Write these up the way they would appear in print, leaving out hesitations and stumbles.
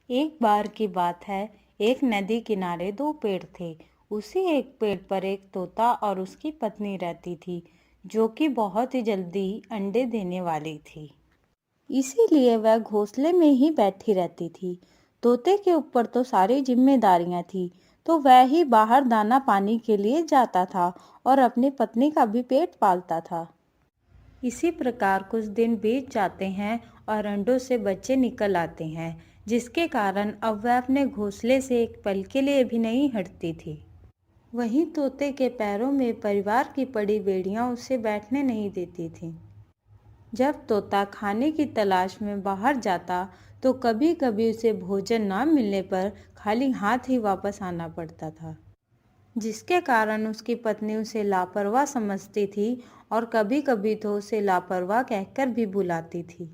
एक बार की बात है, एक नदी किनारे दो पेड़ थे। उसी एक पेड़ पर एक तोता और उसकी पत्नी रहती थी, जो कि बहुत ही जल्दी अंडे देने वाली थी। इसीलिए वह घोंसले में ही बैठी रहती थी। तोते के ऊपर तो सारी जिम्मेदारियां थी, तो वह ही बाहर दाना पानी के लिए जाता था और अपनी पत्नी का भी पेट पालता था। इसी प्रकार कुछ दिन बीत जाते हैं और अंडों से बच्चे निकल आते हैं, जिसके कारण अब वह अपने घोंसले से एक पल के लिए भी नहीं हटती थी। वहीं तोते के पैरों में परिवार की पड़ी बेड़ियां उसे बैठने नहीं देती थीं। जब तोता खाने की तलाश में बाहर जाता, तो कभी कभी उसे भोजन न मिलने पर खाली हाथ ही वापस आना पड़ता था, जिसके कारण उसकी पत्नी उसे लापरवाह समझती थी और कभी कभी तो उसे लापरवाह कहकर भी बुलाती थी।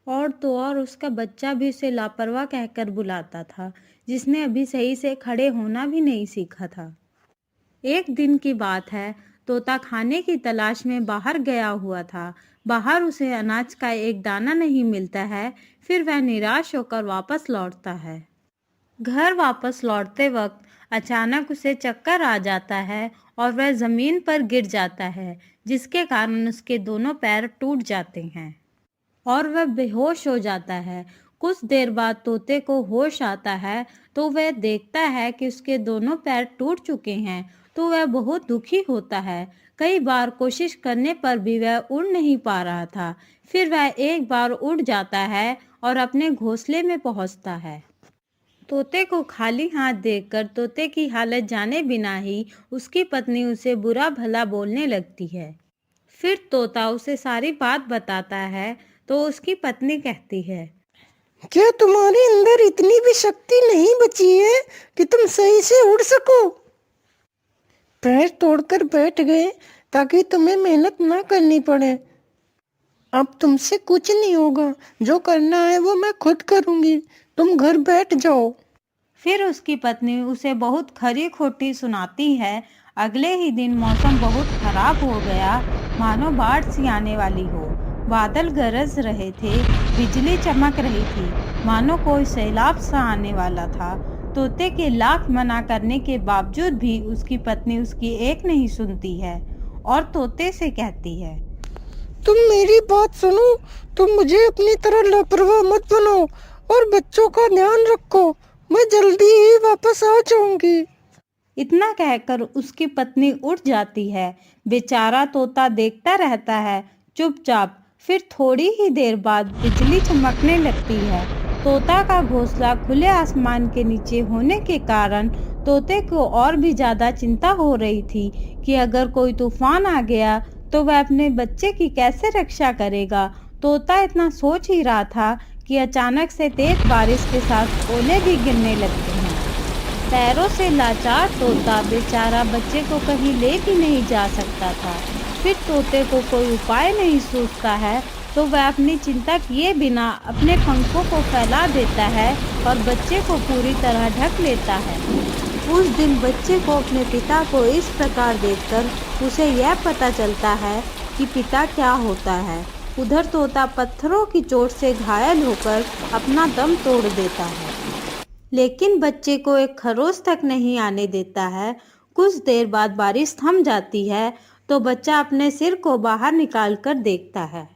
और तो और उसका बच्चा भी उसे लापरवाह कहकर बुलाता था, जिसने अभी सही से खड़े होना भी नहीं सीखा था। एक दिन की बात है, तोता खाने की तलाश में बाहर गया हुआ था। बाहर उसे अनाज का एक दाना नहीं मिलता है। फिर वह निराश होकर वापस लौटता है। घर वापस लौटते वक्त अचानक उसे चक्कर आ जाता है और वह जमीन पर गिर जाता है, जिसके कारण उसके दोनों पैर टूट जाते हैं और वह बेहोश हो जाता है। कुछ देर बाद तोते को होश आता है, तो वह देखता है कि उसके दोनों पैर टूट चुके हैं, तो वह बहुत दुखी होता है। कई बार कोशिश करने पर भी वह उड़ नहीं पा रहा था। फिर वह एक बार उड़ जाता है और अपने घोंसले में पहुंचता है। तोते को खाली हाथ देखकर तोते की हालत जाने बिना ही उसकी पत्नी उसे बुरा भला बोलने लगती है। फिर तोता उसे सारी बात बताता है, तो उसकी पत्नी कहती है, क्या तुम्हारे अंदर इतनी भी शक्ति नहीं बची है कि तुम सही से उड़ सको? पैर तोड़कर बैठ गए ताकि तुम्हें मेहनत ना करनी पड़े। अब तुमसे कुछ नहीं होगा, जो करना है वो मैं खुद करूंगी। तुम घर बैठ जाओ। फिर उसकी पत्नी उसे बहुत खरी खोटी सुनाती है। अगले ही दिन मौसम बहुत खराब हो गया, मानो बाढ़ सी आने वाली हो। बादल गरज रहे थे, बिजली चमक रही थी, मानो कोई सैलाब सा आने वाला था। तोते के लाख मना करने के बावजूद भी उसकी पत्नी उसकी एक नहीं सुनती है और तोते से कहती है, तुम मेरी बात सुनो। तुम मुझे अपनी तरह लापरवाह मत बनाओ और बच्चों का ध्यान रखो। मैं जल्दी ही वापस आ जाऊंगी। इतना कहकर उसकी पत्नी उठ जाती है। बेचारा तोता देखता रहता है चुपचाप। फिर थोड़ी ही देर बाद बिजली चमकने लगती है। तोता का घोंसला खुले आसमान के नीचे होने के कारण तोते को और भी ज्यादा चिंता हो रही थी कि अगर कोई तूफान आ गया तो वह अपने बच्चे की कैसे रक्षा करेगा। तोता इतना सोच ही रहा था कि अचानक से तेज बारिश के साथ ओले भी गिरने लगते हैं। पैरों से लाचार तोता बेचारा बच्चे को कहीं ले भी नहीं जा सकता था। फिर तोते को कोई उपाय नहीं सूझता है, तो वह अपनी चिंता किए बिना अपने पंखों को फैला देता है और बच्चे को पूरी तरह ढक लेता है। उस दिन बच्चे को अपने पिता को इस प्रकार देखकर उसे यह पता चलता है कि पिता क्या होता है। उधर तोता पत्थरों की चोट से घायल होकर अपना दम तोड़ देता है, लेकिन बच्चे को एक खरोच तक नहीं आने देता है। कुछ देर बाद बारिश थम जाती है, तो बच्चा अपने सिर को बाहर निकाल कर देखता है,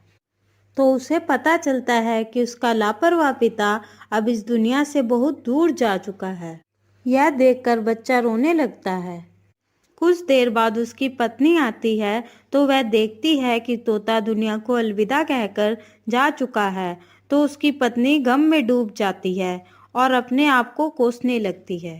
तो उसे पता चलता है कि उसका लापरवाह पिता अब इस दुनिया से बहुत दूर जा चुका है। यह देखकर बच्चा रोने लगता है। कुछ देर बाद उसकी पत्नी आती है, तो वह देखती है कि तोता दुनिया को अलविदा कहकर जा चुका है। तो उसकी पत्नी गम में डूब जाती है और अपने आप को कोसने लगती है।